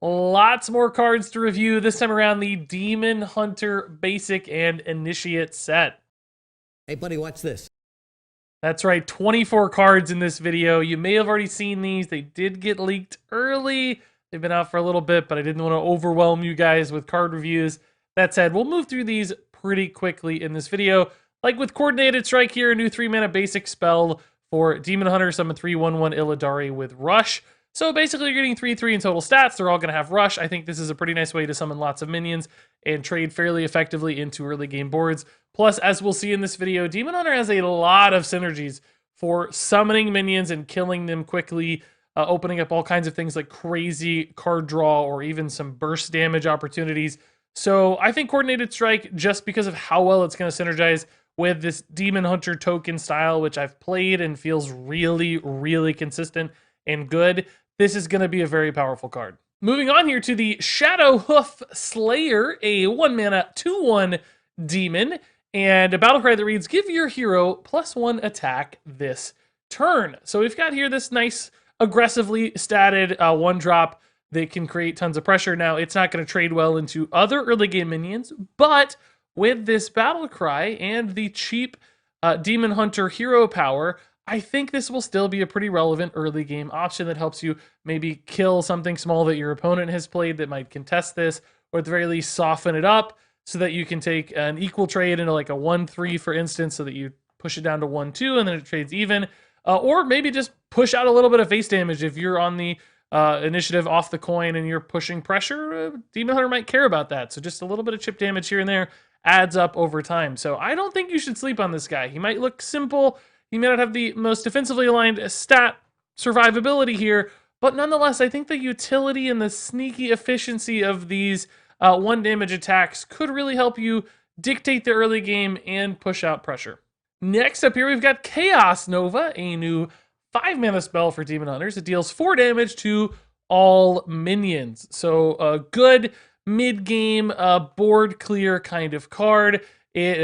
Lots more cards to review. This time around, the Demon Hunter Basic and Initiate set. Hey, buddy, watch this. That's right, 24 cards in this video. You may have already seen these. They did get leaked early. They've been out for a little bit, but I didn't want to overwhelm you guys with card reviews. That said, we'll move through these pretty quickly in this video. Like with Coordinated Strike here, a new 3-mana basic spell for Demon Hunter, summon 3/1/1 Illidari with Rush. So basically, you're getting 3/3 in total stats. They're all going to have Rush. I think this is a pretty nice way to summon lots of minions and trade fairly effectively into early game boards. Plus, as we'll see in this video, Demon Hunter has a lot of synergies for summoning minions and killing them quickly, opening up all kinds of things like crazy card draw or even some burst damage opportunities. So I think Coordinated Strike, just because of how well it's going to synergize with this Demon Hunter token style, which I've played and feels really, really consistent and good, this is going to be a very powerful card. Moving on here to the Shadow Hoof Slayer, a 1-mana 2/1 demon, and a battle cry that reads, give your hero +1 attack this turn. So we've got here this nice aggressively statted 1-drop that can create tons of pressure. Now, it's not going to trade well into other early game minions, but with this battle cry and the cheap Demon Hunter hero power, I think this will still be a pretty relevant early game option that helps you maybe kill something small that your opponent has played that might contest this, or at the very least soften it up so that you can take an equal trade into like a 1/3, for instance, so that you push it down to 1/2 and then it trades even. Or maybe just push out a little bit of face damage if you're on the initiative off the coin and you're pushing pressure. Demon Hunter might care about that. So just a little bit of chip damage here and there adds up over time. So I don't think you should sleep on this guy. He might look simple. He may not have the most defensively aligned stat survivability here, but nonetheless, I think the utility and the sneaky efficiency of these 1-damage attacks could really help you dictate the early game and push out pressure. Next up here, we've got Chaos Nova, a new 5-mana spell for Demon Hunters. It deals 4 damage to all minions. So a good mid-game board clear kind of card. It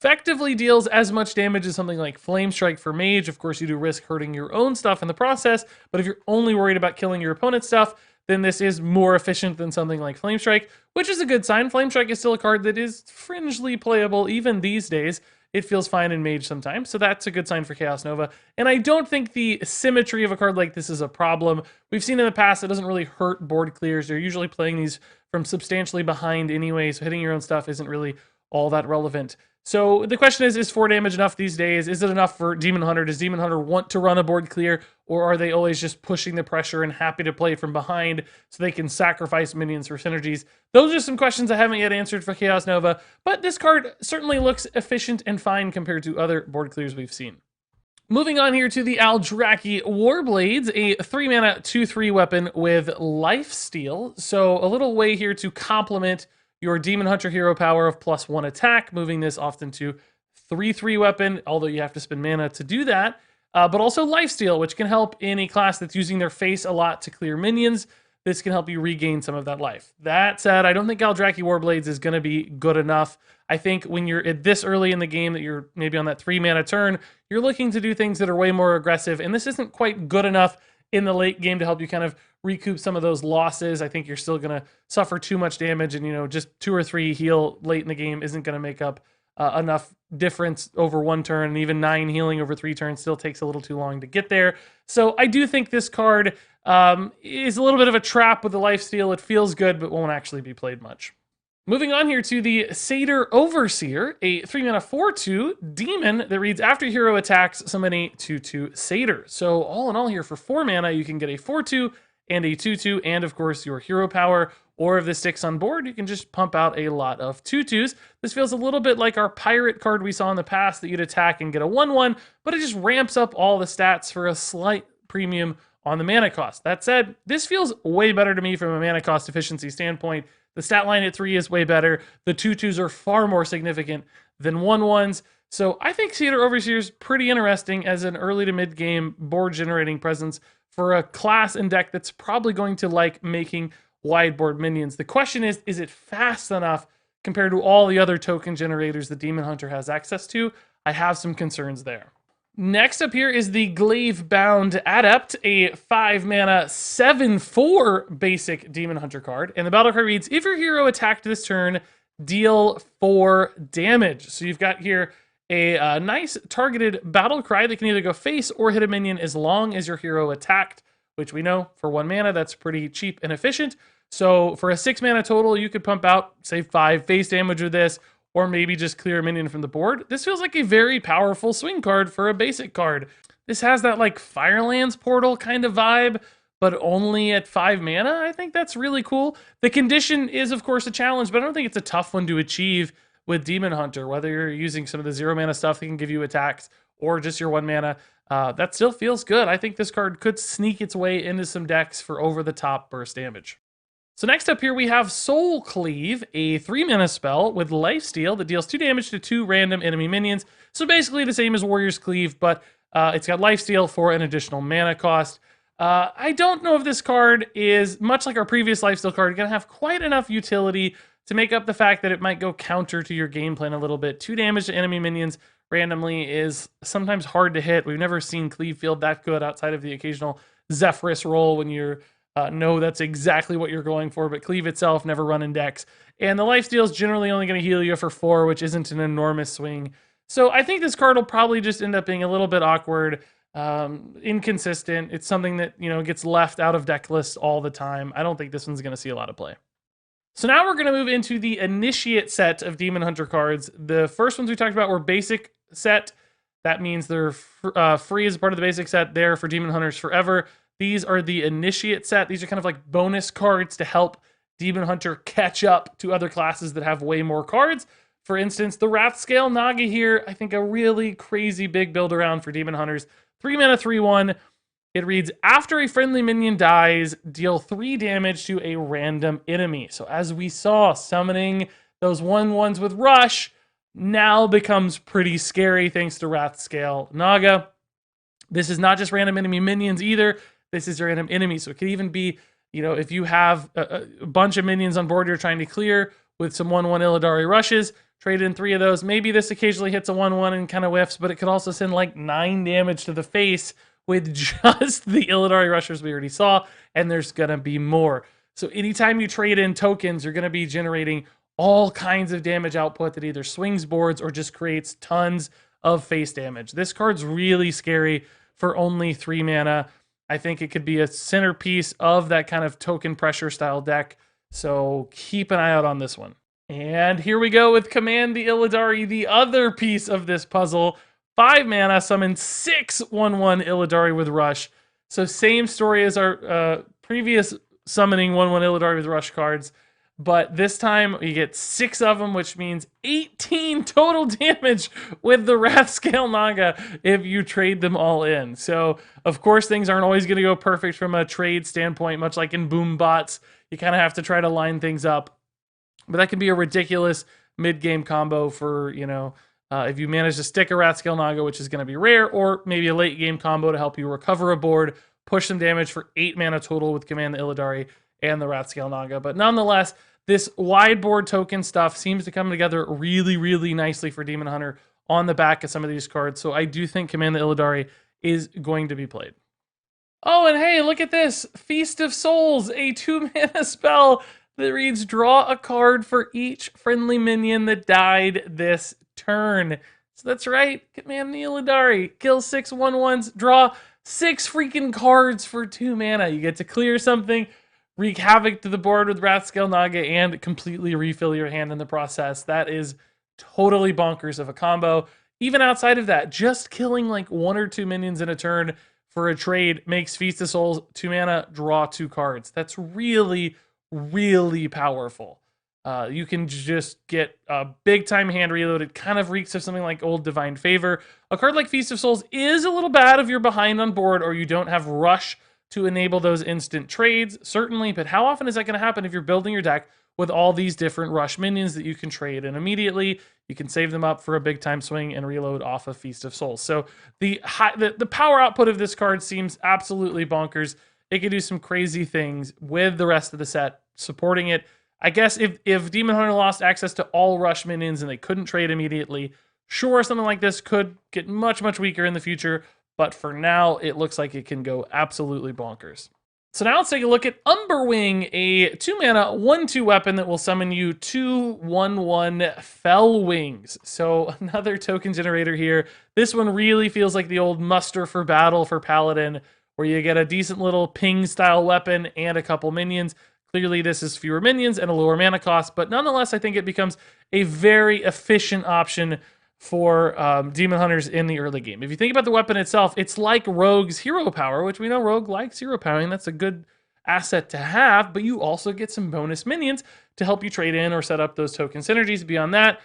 effectively deals as much damage as something like Flame Strike for Mage. Of course, you do risk hurting your own stuff in the process, but if you're only worried about killing your opponent's stuff, then this is more efficient than something like Flame Strike, which is a good sign. Flame Strike is still a card that is fringely playable even these days. It feels fine in Mage sometimes, so that's a good sign for Chaos Nova. And I don't think the symmetry of a card like this is a problem. We've seen in the past it doesn't really hurt board clears. You're usually playing these from substantially behind anyway, so hitting your own stuff isn't really all that relevant. So the question is 4 damage enough these days? Is it enough for Demon Hunter? Does Demon Hunter want to run a board clear, or are they always just pushing the pressure and happy to play from behind so they can sacrifice minions for synergies? Those are some questions I haven't yet answered for Chaos Nova, but this card certainly looks efficient and fine compared to other board clears we've seen. Moving on here to the Eldrazi Warblades, a 3-mana 2/3 weapon with lifesteal. So a little way here to complement your Demon Hunter hero power of +1 attack, moving this often to 3/3 weapon, although you have to spend mana to do that. But also lifesteal, which can help in a class that's using their face a lot to clear minions. This can help you regain some of that life. That said, I don't think Eldrazi Warblades is going to be good enough. I think when you're at this early in the game that you're maybe on that 3-mana turn, you're looking to do things that are way more aggressive, and this isn't quite good enough in the late game to help you kind of recoup some of those losses. I think you're still going to suffer too much damage, and just 2 or 3 heal late in the game isn't going to make up enough difference over 1 turn, and even 9 healing over 3 turns still takes a little too long to get there. So I do think this card is a little bit of a trap with the lifesteal. It feels good, but won't actually be played much. Moving on here to the Satyr Overseer, a 3-mana 4/2 demon that reads, after hero attacks, summon a 2/2 Satyr. So all in all here, for 4 mana, you can get a 4/2 and a 2/2, and of course your hero power. Or if this sticks on board, you can just pump out a lot of 2/2s. This feels a little bit like our pirate card we saw in the past that you'd attack and get a 1/1, but it just ramps up all the stats for a slight premium on the mana cost. That said, this feels way better to me from a mana cost efficiency standpoint. The stat line at 3 is way better. The 2/2s are far more significant than 1/1s. So I think Satyr Overseer is pretty interesting as an early to mid game board generating presence for a class and deck that's probably going to like making wide board minions. The question is it fast enough compared to all the other token generators the Demon Hunter has access to? I have some concerns there. Next up here is the Glaive Bound Adept, a 5 mana 7/4 basic Demon Hunter card. And the battle card reads, if your hero attacked this turn, deal 4 damage. So you've got here a nice targeted battle cry that can either go face or hit a minion as long as your hero attacked, which we know for 1 mana, that's pretty cheap and efficient. So for a 6 mana total, you could pump out, say, 5 face damage with this, or maybe just clear a minion from the board. This feels like a very powerful swing card for a basic card. This has that like Firelands Portal kind of vibe, but only at 5 mana. I think that's really cool. The condition is, of course, a challenge, but I don't think it's a tough one to achieve with Demon Hunter, whether you're using some of the 0 mana stuff that can give you attacks or just your 1 mana. That still feels good. I think this card could sneak its way into some decks for over-the-top burst damage. So next up here we have Soul Cleave, a 3 mana spell with lifesteal that deals 2 damage to 2 random enemy minions. So basically the same as Warrior's Cleave, but it's got lifesteal for an additional mana cost. I don't know if this card is, much like our previous lifesteal card, going to have quite enough utility to make up the fact that it might go counter to your game plan a little bit. 2 damage to enemy minions randomly is sometimes hard to hit. We've never seen Cleave Field that good outside of the occasional Zephyrus roll when you're know that's exactly what you're going for, but Cleave itself never run in decks. And the lifesteal is generally only going to heal you for 4, which isn't an enormous swing. So I think this card will probably just end up being a little bit awkward, inconsistent. It's something that, gets left out of deck lists all the time. I don't think this one's going to see a lot of play. So now we're going to move into the Initiate set of Demon Hunter cards. The first ones we talked about were basic set. That means they're free as part of the basic set there for Demon Hunters forever. These are the Initiate set. These are kind of like bonus cards to help Demon Hunter catch up to other classes that have way more cards. For instance, the Wrathscale Naga here, I think a really crazy big build around for Demon Hunters. 3 mana, 3/1. It reads, after a friendly minion dies, deal 3 damage to a random enemy. So as we saw, summoning those 1/1s with Rush now becomes pretty scary thanks to Wrathscale Naga. This is not just random enemy minions either. This is your random enemy. So it could even be, if you have a bunch of minions on board you're trying to clear with some 1/1 Illidari rushes, trade in 3 of those. Maybe this occasionally hits a 1/1 and kind of whiffs, but it could also send like 9 damage to the face with just the Illidari rushers we already saw, and there's going to be more. So anytime you trade in tokens, you're going to be generating all kinds of damage output that either swings boards or just creates tons of face damage. This card's really scary for only 3 mana. I think it could be a centerpiece of that kind of token pressure style deck. So keep an eye out on this one. And here we go with Command the Illidari, the other piece of this puzzle. 5 mana, summon 6 1/1 Illidari with Rush. So same story as our previous summoning 1/1 Illidari with Rush cards. But this time you get 6 of them, which means 18 total damage with the Wrathscale Naga if you trade them all in. So, of course, things aren't always going to go perfect from a trade standpoint, much like in Boom Bots. You kind of have to try to line things up. But that can be a ridiculous mid-game combo for, if you manage to stick a Wrathscale Naga, which is going to be rare, or maybe a late-game combo to help you recover a board, push some damage for 8 mana total with Command the Illidari and the Wrathscale Naga. But nonetheless, this wide board token stuff seems to come together really, really nicely for Demon Hunter on the back of some of these cards. So I do think Command the Illidari is going to be played. Oh, and hey, look at this. Feast of Souls, a 2 mana spell that reads, draw a card for each friendly minion that died this turn. So that's right, Command the Illidari. Kill 6 1/1s, draw 6 freaking cards for 2 mana. You get to clear something, wreak havoc to the board with Wrathscale Naga, and completely refill your hand in the process. That is totally bonkers of a combo. Even outside of that, just killing like 1 or 2 minions in a turn for a trade makes Feast of Souls 2 mana, draw 2 cards. That's really, really powerful. You can just get a big time hand reload. It kind of reeks of something like Old Divine Favor. A card like Feast of Souls is a little bad if you're behind on board or you don't have Rush to enable those instant trades, certainly, but how often is that going to happen if you're building your deck with all these different Rush minions that you can trade in immediately? You can save them up for a big time swing and reload off of Feast of Souls. So the power output of this card seems absolutely bonkers. It can do some crazy things with the rest of the set supporting it. I guess if Demon Hunter lost access to all Rush minions and they couldn't trade immediately, Sure, something like this could get much, much weaker in the future, but for now, it looks like it can go absolutely bonkers. So now let's take a look at Umberwing, a 2-mana 1/2 weapon that will summon you 2/1/1 Fell Wings. So another token generator here. This one really feels like the old muster for battle for Paladin, where you get a decent little ping style weapon and a couple minions. Clearly this is fewer minions and a lower mana cost, but nonetheless I think it becomes a very efficient option for Demon Hunters in the early game. If you think about the weapon itself, it's like Rogue's hero power, which we know Rogue likes hero powering. That's a good asset to have, but you also get some bonus minions to help you trade in or set up those token synergies. Beyond that,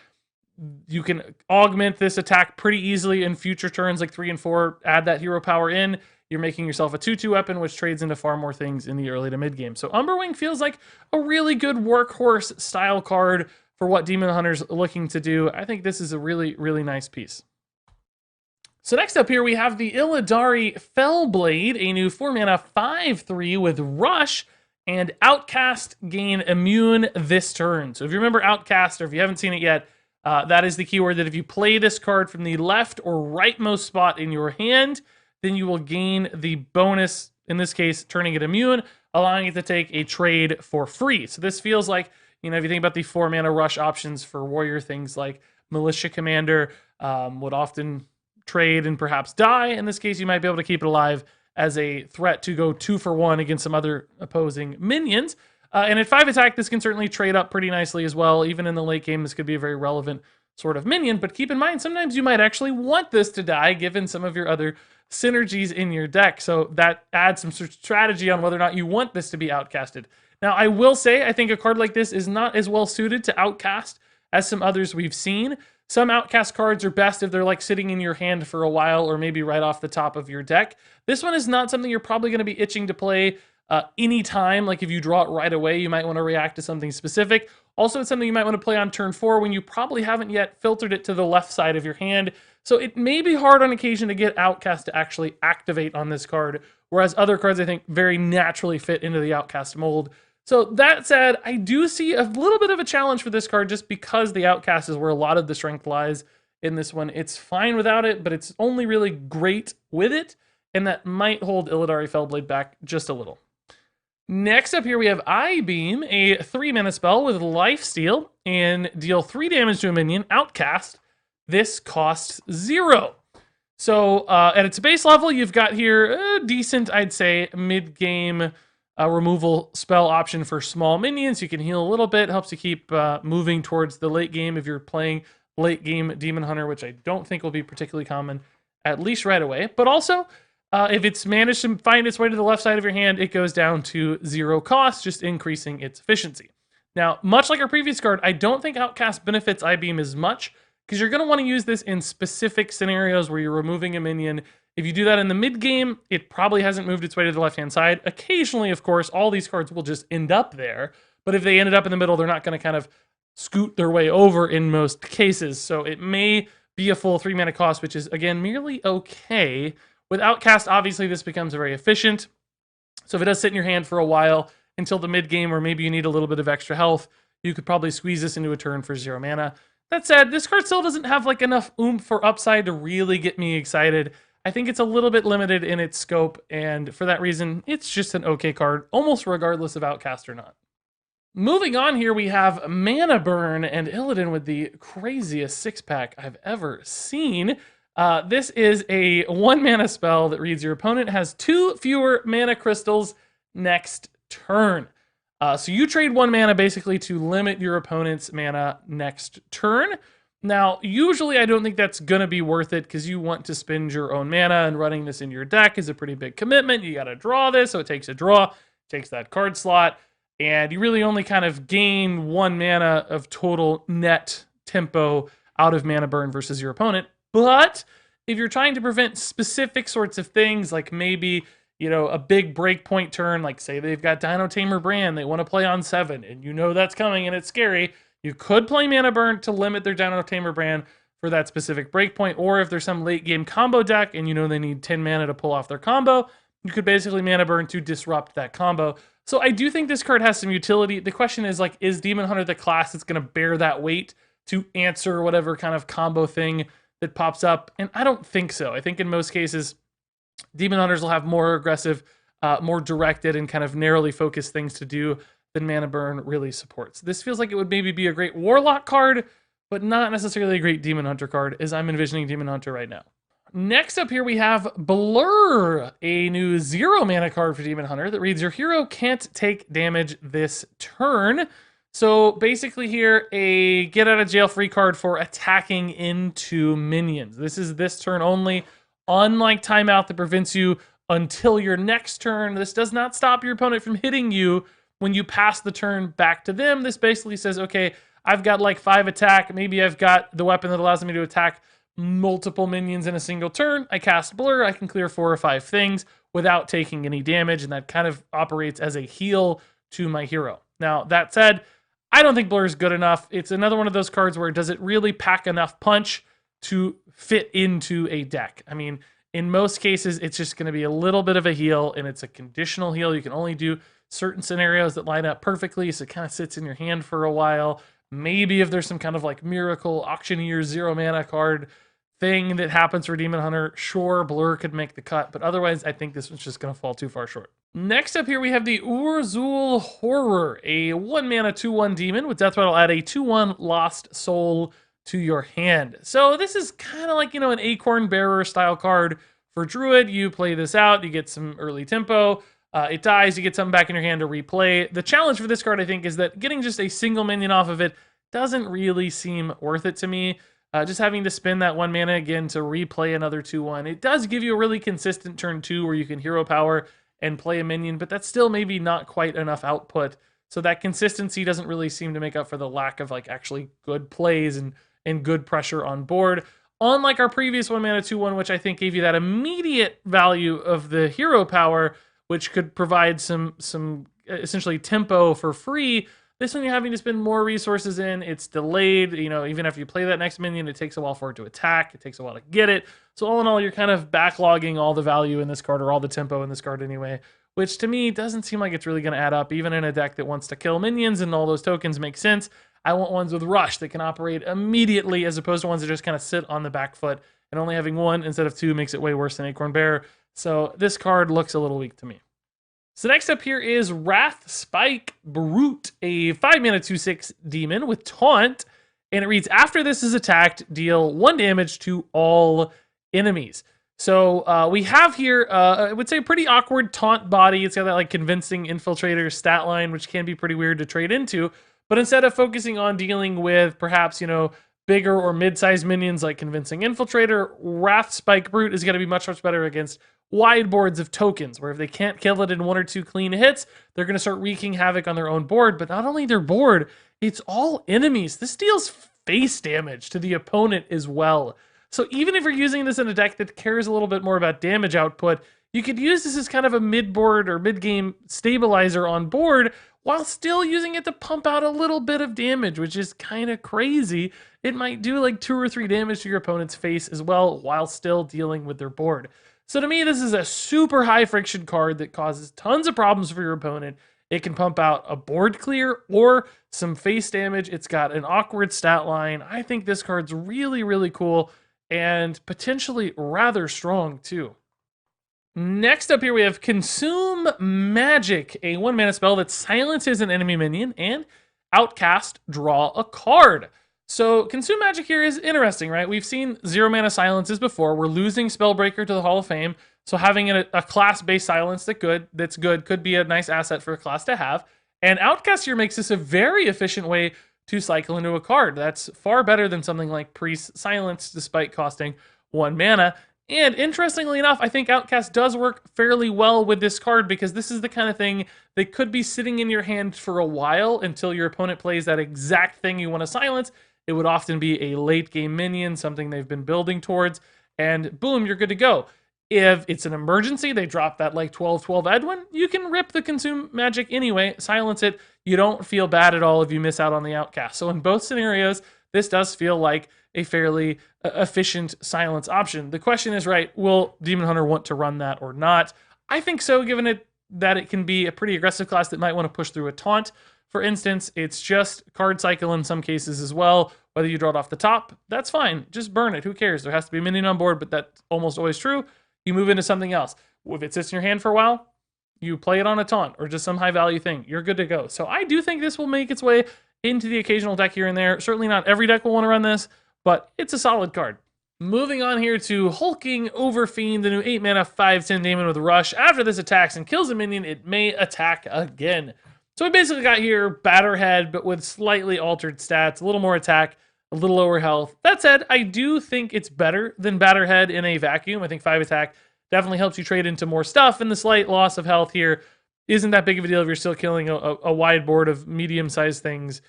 you can augment this attack pretty easily in future turns like 3 and 4, add that hero power in. You're making yourself a 2/2 weapon, which trades into far more things in the early to mid game. So Umberwing feels like a really good workhorse style card for what Demon Hunter's looking to do. I think this is a really, really nice piece. So next up here, we have the Illidari Fellblade, a new 4-mana 5/3 with Rush, and Outcast gain immune this turn. So if you remember Outcast, or if you haven't seen it yet, that is the keyword that if you play this card from the left or rightmost spot in your hand, then you will gain the bonus, in this case, turning it immune, allowing it to take a trade for free. So this feels like, you know, if you think about the 4-mana rush options for warrior, things like Militia Commander would often trade and perhaps die. In this case, you might be able to keep it alive as a threat to go 2 for 1 against some other opposing minions. And at 5 attack, this can certainly trade up pretty nicely as well. Even in the late game, this could be a very relevant sort of minion. But keep in mind, sometimes you might actually want this to die given some of your other synergies in your deck. So that adds some sort of strategy on whether or not you want this to be outcasted. Now, I will say, I think a card like this is not as well suited to outcast as some others we've seen. Some outcast cards are best if they're like sitting in your hand for a while or maybe right off the top of your deck. This one is not something you're probably going to be itching to play anytime. Like if you draw it right away, you might want to react to something specific. Also, it's something you might want to play on turn 4 when you probably haven't yet filtered it to the left side of your hand. So it may be hard on occasion to get Outcast to actually activate on this card, whereas other cards I think very naturally fit into the Outcast mold. So that said, I do see a little bit of a challenge for this card just because the Outcast is where a lot of the strength lies in this one. It's fine without it, but it's only really great with it, and that might hold Illidari Fellblade back just a little. Next up here, we have Eyebeam, a 3-mana spell with Lifesteal, and deal 3 damage to a minion, Outcast. This costs 0. So at its base level, you've got here a decent, I'd say, mid-game removal spell option for small minions. You can heal a little bit, helps you keep moving towards the late game if you're playing late game Demon Hunter, which I don't think will be particularly common, at least right away. But also, if it's managed to find its way to the left side of your hand, it goes down to 0 cost, just increasing its efficiency. Now, much like our previous card, I don't think Outcast benefits Eyebeam as much, because you're going to want to use this in specific scenarios where you're removing a minion. If you do that in the mid game, it probably hasn't moved its way to the left-hand side. Occasionally, of course, all these cards will just end up there, but if they ended up in the middle, they're not going to kind of scoot their way over in most cases. So it may be a full 3-mana cost, which is, again, merely okay. With Outcast, obviously, this becomes very efficient. So if it does sit in your hand for a while until the mid game, or maybe you need a little bit of extra health, you could probably squeeze this into a turn for 0 mana. That said, this card still doesn't have like enough oomph or upside to really get me excited. I think it's a little bit limited in its scope, and for that reason, it's just an okay card, almost regardless of Outcast or not. Moving on here, we have Mana Burn and Illidan with the craziest 6-pack I've ever seen. This is a 1-mana spell that reads your opponent has 2 fewer mana crystals next turn. So you trade 1 mana basically to limit your opponent's mana next turn. Now, usually I don't think that's going to be worth it because you want to spend your own mana, and running this in your deck is a pretty big commitment. You got to draw this, so it takes a draw, takes that card slot, and you really only kind of gain 1 mana of total net tempo out of Mana Burn versus your opponent. But if you're trying to prevent specific sorts of things, like maybe, you know, a big breakpoint turn, like say they've got Dino Tamer Brand, they want to play on 7, and you know that's coming and it's scary, you could play Mana Burn to limit their Dino Tamer Brand for that specific breakpoint, or if there's some late game combo deck and you know they need 10 mana to pull off their combo, you could basically Mana Burn to disrupt that combo. So I do think this card has some utility. The question is, like, is Demon Hunter the class that's going to bear that weight to answer whatever kind of combo thing that pops up. And I don't think so. I think in most cases, Demon Hunters will have more aggressive, more directed, and kind of narrowly focused things to do than Mana Burn really supports. This feels like it would maybe be a great Warlock card, but not necessarily a great Demon Hunter card, as I'm envisioning Demon Hunter right now. Next up here we have Blur, a new 0 mana card for Demon Hunter that reads, your hero can't take damage this turn. So basically here, a get out of jail free card for attacking into minions. This is this turn only, unlike timeout that prevents you until your next turn. This does not stop your opponent from hitting you when you pass the turn back to them. This basically says, okay, I've got like 5 attack. Maybe I've got the weapon that allows me to attack multiple minions in a single turn. I cast Blur, I can clear 4 or 5 things without taking any damage, and that kind of operates as a heal to my hero. Now, that said, I don't think Blur is good enough. It's another one of those cards where does it really pack enough punch to fit into a deck? I mean, in most cases, it's just going to be a little bit of a heal, and it's a conditional heal. You can only do certain scenarios that line up perfectly, so it kind of sits in your hand for a while. Maybe if there's some kind of like miracle auctioneer 0 mana card thing that happens for Demon Hunter, sure, Blur could make the cut, but otherwise I think this one's just going to fall too far short. Next up here we have the Urzul Horror, a 1 mana 2/1 demon with Death Rattle, add a 2/1 Lost Soul to your hand. So this is kind of like, you know, an Acorn Bearer style card for Druid. You play this out, you get some early tempo, it dies, you get something back in your hand to replay. The challenge for this card, I think, is that getting just a single minion off of it doesn't really seem worth it to me. Just having to spend that 1 mana again to replay another 2/1. It does give you a really consistent turn 2 where you can hero power and play a minion, but that's still maybe not quite enough output. So that consistency doesn't really seem to make up for the lack of like actually good plays and good pressure on board. Unlike our previous 1 mana 2/1, which I think gave you that immediate value of the hero power, which could provide some essentially tempo for free. This one you're having to spend more resources in. It's delayed. You know, even after you play that next minion, it takes a while for it to attack. It takes a while to get it. So all in all, you're kind of backlogging all the value in this card, or all the tempo in this card anyway, which to me doesn't seem like it's really going to add up, even in a deck that wants to kill minions and all those tokens make sense. I want ones with rush that can operate immediately, as opposed to ones that just kind of sit on the back foot, and only having 1 instead of 2 makes it way worse than Acorn Bear. So this card looks a little weak to me. So next up here is Wrath Spike Brute, a 5 mana 2/6 demon with Taunt, and it reads, after this is attacked, deal 1 damage to all enemies. So we have here, I would say, a pretty awkward Taunt body. It's got that like convincing infiltrator stat line, which can be pretty weird to trade into. But instead of focusing on dealing with perhaps, you know, bigger or mid-sized minions like convincing infiltrator, Wrath Spike Brute is going to be much, much better against wide boards of tokens, where if they can't kill it in 1 or 2 clean hits, they're going to start wreaking havoc on their own board. But not only their board, it's all enemies. This deals face damage to the opponent as well. So even if you're using this in a deck that cares a little bit more about damage output, you could use this as kind of a mid-board or mid-game stabilizer on board, while still using it to pump out a little bit of damage, which is kind of crazy. It might do like 2 or 3 damage to your opponent's face as well, while still dealing with their board. So to me, this is a super high friction card that causes tons of problems for your opponent. It can pump out a board clear or some face damage. It's got an awkward stat line. I think this card's really, really cool and potentially rather strong too. Next up here we have Consume Magic, a 1 mana spell that silences an enemy minion, and Outcast, draw a card. So Consume Magic here is interesting, right? We've seen 0 mana silences before. We're losing Spellbreaker to the Hall of Fame, so having a class-based silence that's good could be a nice asset for a class to have. And Outcast here makes this a very efficient way to cycle into a card. That's far better than something like Priest Silence, despite costing 1 mana. And interestingly enough, I think Outcast does work fairly well with this card, because this is the kind of thing that could be sitting in your hand for a while until your opponent plays that exact thing you want to silence. It would often be a late game minion, something they've been building towards, and boom, you're good to go. If it's an emergency, they drop that like 12/12 Edwin, you can rip the Consume Magic anyway, silence it. You don't feel bad at all if you miss out on the Outcast. So in both scenarios, this does feel like a fairly efficient silence option. The question is, right, will Demon Hunter want to run that or not? I think so, given that it can be a pretty aggressive class that might want to push through a taunt. For instance, it's just card cycle in some cases as well, Whether you draw it off the top, that's fine. Just burn it. Who cares? There has to be a minion on board, but that's almost always true. You move into something else. If it sits in your hand for a while, you play it on a taunt or just some high value thing. You're good to go. So I do think this will make its way into the occasional deck here and there. Certainly not every deck will want to run this, but it's a solid card. Moving on here to Hulking Overfiend, the new 8 mana 5/10 demon with Rush. After this attacks and kills a minion, it may attack again. So we basically got here Batterhead, but with slightly altered stats, a little more attack, a little lower health. That said, I do think it's better than Batterhead in a vacuum. I think 5 attack definitely helps you trade into more stuff, and the slight loss of health here isn't that big of a deal if you're still killing a wide board of medium-sized things.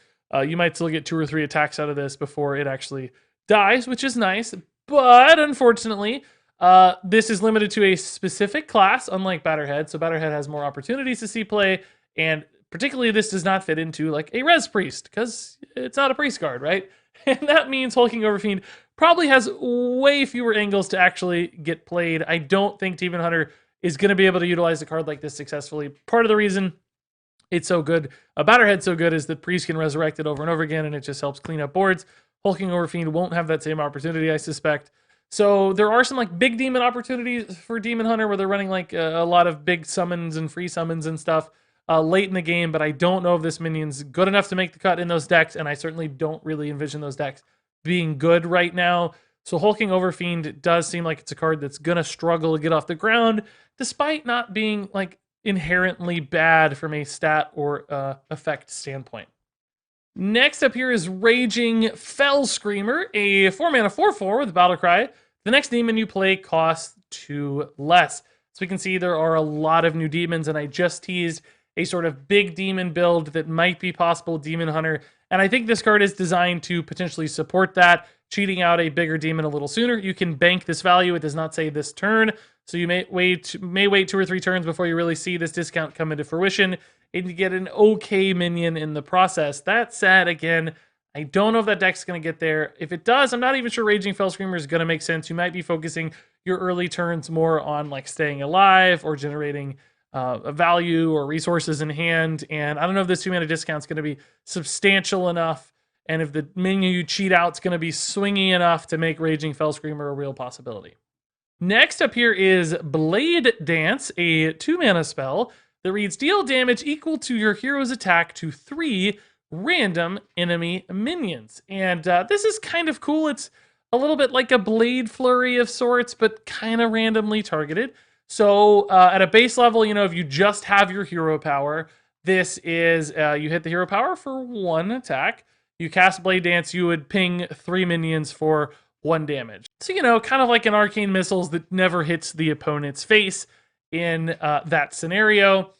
You might still get 2 or 3 attacks out of this before it actually dies, which is nice. But unfortunately, this is limited to a specific class, unlike Batterhead. So Batterhead has more opportunities to see play, and particularly this does not fit into like a Res Priest, because it's not a priest card, right? And that means Hulking Overfiend probably has way fewer angles to actually get played. I don't think Demon Hunter is going to be able to utilize a card like this successfully. Part of the reason it's so good, Batterhead's so good, is that Priest can resurrect it over and over again, and it just helps clean up boards. Hulking Overfiend won't have that same opportunity, I suspect. So there are some like big demon opportunities for Demon Hunter where they're running like a lot of big summons and free summons and stuff late in the game, but I don't know if this minion's good enough to make the cut in those decks, and I certainly don't really envision those decks being good right now. So Hulking Overfiend does seem like it's a card that's going to struggle to get off the ground, despite not being like inherently bad from a stat or effect standpoint. Next up here is Raging Fell Screamer, a 4 mana 4/4 with Battle Cry. The next demon you play costs 2 less. So we can see there are a lot of new demons, and I just teased a sort of big demon build that might be possible Demon Hunter. And I think this card is designed to potentially support that, cheating out a bigger demon a little sooner. You can bank this value. It does not say this turn, so you may wait 2 or 3 turns before you really see this discount come into fruition, and you get an okay minion in the process. That said, again, I don't know if that deck's going to get there. If it does, I'm not even sure Raging Fell Screamer is going to make sense. You might be focusing your early turns more on like staying alive or generating a value or resources in hand. And I don't know if this 2 mana discount is going to be substantial enough, and if the minion you cheat out is going to be swingy enough to make Raging Fell Screamer a real possibility. Next up here is Blade Dance, a 2 mana spell that reads deal damage equal to your hero's attack to 3 random enemy minions. And this is kind of cool. It's a little bit like a Blade Flurry of sorts, but kind of randomly targeted. So at a base level, you know, if you just have your hero power, this is, you hit the hero power for 1 attack. You cast Blade Dance, you would ping 3 minions for 1 damage. So, you know, kind of like an Arcane Missiles that never hits the opponent's face in that scenario.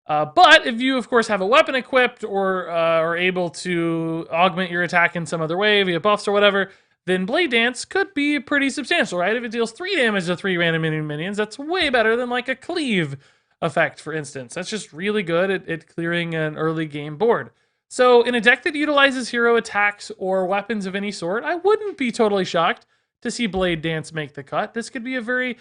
But if you, of course, have a weapon equipped or are able to augment your attack in some other way via buffs or whatever, then Blade Dance could be pretty substantial, right? If it deals 3 damage to 3 random minions, that's way better than like a Cleave effect, for instance. That's just really good at clearing an early game board. So in a deck that utilizes hero attacks or weapons of any sort, I wouldn't be totally shocked to see Blade Dance make the cut. This could be a very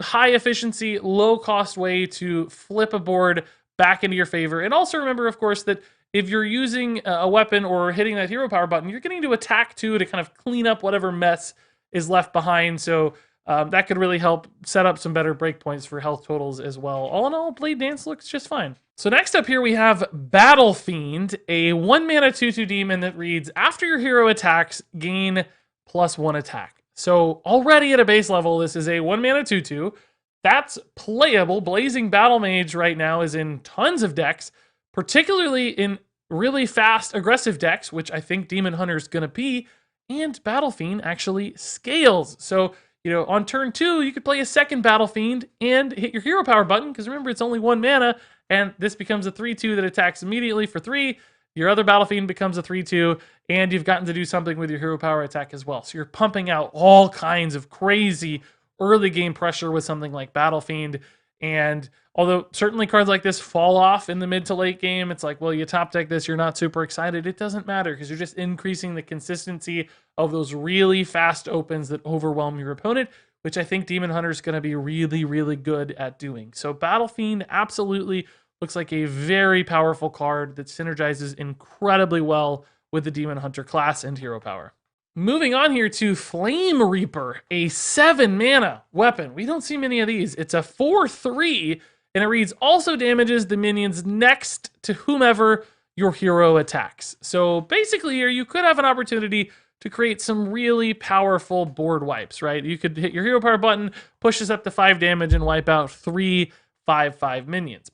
high efficiency, low cost way to flip a board back into your favor. And also remember, of course, that if you're using a weapon or hitting that hero power button, you're getting to attack too to kind of clean up whatever mess is left behind. So that could really help set up some better breakpoints for health totals as well. All in all, Blade Dance looks just fine. So next up here we have Battle Fiend, a 1 mana 2/2 demon that reads after your hero attacks, gain +1 attack. So already at a base level, this is a 1 mana 2/2. That's playable. Blazing Battle Mage right now is in tons of decks, particularly in really fast, aggressive decks, which I think Demon Hunter is going to be, and Battle Fiend actually scales. So, you know, on turn 2, you could play a second Battle Fiend and hit your hero power button, because remember, it's only 1 mana, and this becomes a 3/2 that attacks immediately for 3. Your other Battle Fiend becomes a 3/2, and you've gotten to do something with your hero power attack as well. So you're pumping out all kinds of crazy early game pressure with something like Battle Fiend. And although certainly cards like this fall off in the mid to late game, it's like, well, you top deck this, you're not super excited. It doesn't matter, because you're just increasing the consistency of those really fast opens that overwhelm your opponent, which I think Demon Hunter is going to be really, really good at doing. So Battle Fiend absolutely looks like a very powerful card that synergizes incredibly well with the Demon Hunter class and hero power. Moving on here to Flame Reaper, a 7 mana weapon. We don't see many of these. It's a 4/3, and it reads also damages the minions next to whomever your hero attacks. So basically here, you could have an opportunity to create some really powerful board wipes, right? You could hit your hero power button, push this up to 5 damage, and wipe out 3 5/5 minions.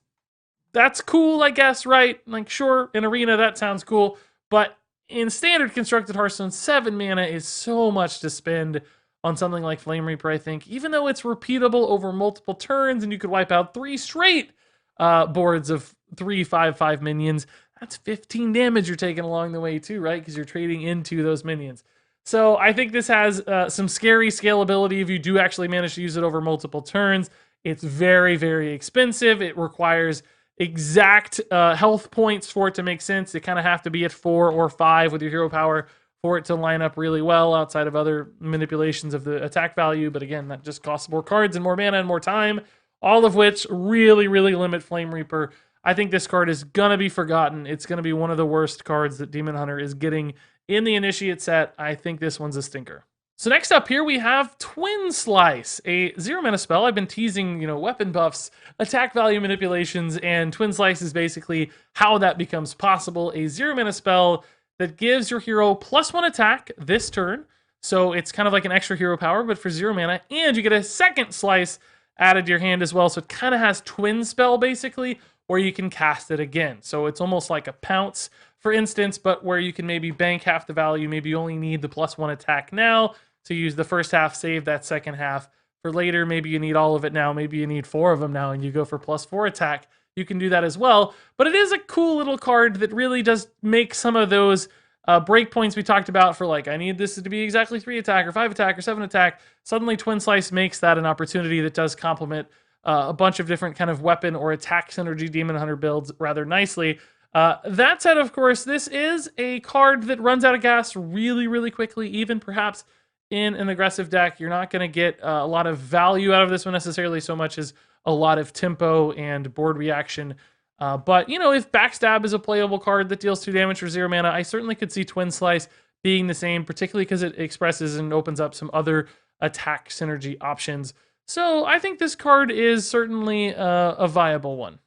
That's cool, I guess, right? Like, sure, in Arena, that sounds cool, but in standard constructed Hearthstone, 7 mana is so much to spend on something like Flame Reaper, I think, even though it's repeatable over multiple turns and you could wipe out 3 straight boards of 3 5/5 minions. That's 15 damage you're taking along the way too, right? Because you're trading into those minions. So I think this has some scary scalability if you do actually manage to use it over multiple turns. It's very, very expensive. It requires exact health points for it to make sense. You kind of have to be at 4 or 5 with your hero power for it to line up really well outside of other manipulations of the attack value. But again, that just costs more cards and more mana and more time, all of which really, really limit Flame Reaper. I think this card is going to be forgotten. It's going to be one of the worst cards that Demon Hunter is getting in the Initiate set. I think this one's a stinker. So next up here, we have Twin Slice, a 0 mana spell. I've been teasing, weapon buffs, attack value manipulations, and Twin Slice is basically how that becomes possible. A 0 mana spell that gives your hero +1 attack this turn. So it's kind of like an extra hero power, but for 0 mana, and you get a second slice added to your hand as well. So it kind of has Twin Spell basically, or you can cast it again. So it's almost like a Pounce, for instance, but where you can maybe bank half the value. Maybe you only need the +1 attack now, so use the first half, save that second half for later. Maybe you need all of it now. Maybe you need 4 of them now, and you go for +4 attack. You can do that as well. But it is a cool little card that really does make some of those breakpoints we talked about for I need this to be exactly 3 attack or 5 attack or 7 attack. Suddenly Twin Slice makes that an opportunity that does complement a bunch of different kind of weapon or attack synergy Demon Hunter builds rather nicely. That said, of course, this is a card that runs out of gas really, really quickly, even perhaps in an aggressive deck. You're not going to get a lot of value out of this one necessarily so much as a lot of tempo and board reaction. But, if Backstab is a playable card that deals 2 damage for 0 mana, I certainly could see Twin Slice being the same, particularly because it expresses and opens up some other attack synergy options. So I think this card is certainly a viable one.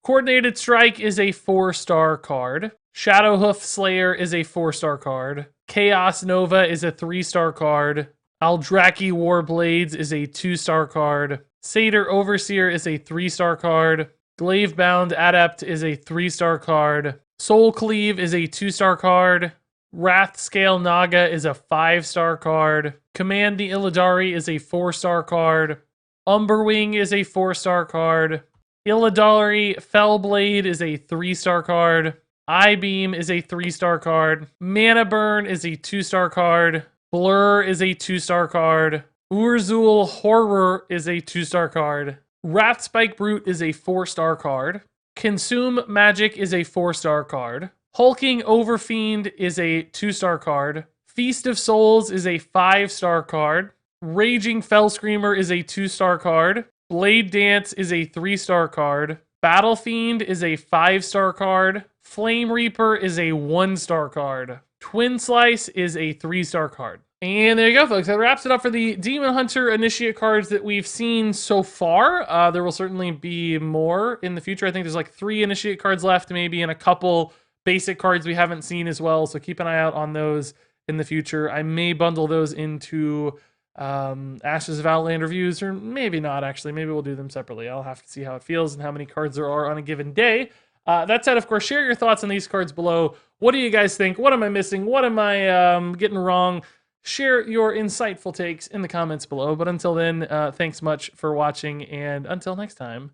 Coordinated Strike is a 4-star card. Shadowhoof Slayer is a 4-star card. Chaos Nova is a 3-star card. Aldraki Warblades is a 2-star card. Satyr Overseer is a 3-star card. Glavebound Adept is a 3-star card. Soul Cleave is a 2-star card. Wrathscale Naga is a 5-star card. Command the Illidari is a 4-star card. Umberwing is a 4-star card. Illidari Fellblade is a 3-star card. Eyebeam is a 3-star card. Mana Burn is a 2-star card. Blur is a 2-star card. Urzul Horror is a 2-star card. Wrathspike Brute is a 4-star card. Consume Magic is a 4-star card. Hulking Overfiend is a 2-star card. Feast of Souls is a 5-star card. Raging Fellscreamer is a 2-star card. Blade Dance is a 3-star card. Battle Fiend is a 5-star card. Flame Reaper is a 1-star card. Twin Slice is a 3-star card. And there you go, folks. That wraps it up for the Demon Hunter Initiate cards that we've seen so far. There will certainly be more in the future. I think there's 3 Initiate cards left, maybe, and a couple basic cards we haven't seen as well. So keep an eye out on those in the future. I may bundle those into Ashes of Outland reviews, or maybe not, actually. Maybe we'll do them separately. I'll have to see how it feels and how many cards there are on a given day. That said, of course, share your thoughts on these cards below. What do you guys think? What am I missing? What am I getting wrong? Share your insightful takes in the comments below. But until then, thanks much for watching, and until next time,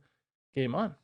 game on.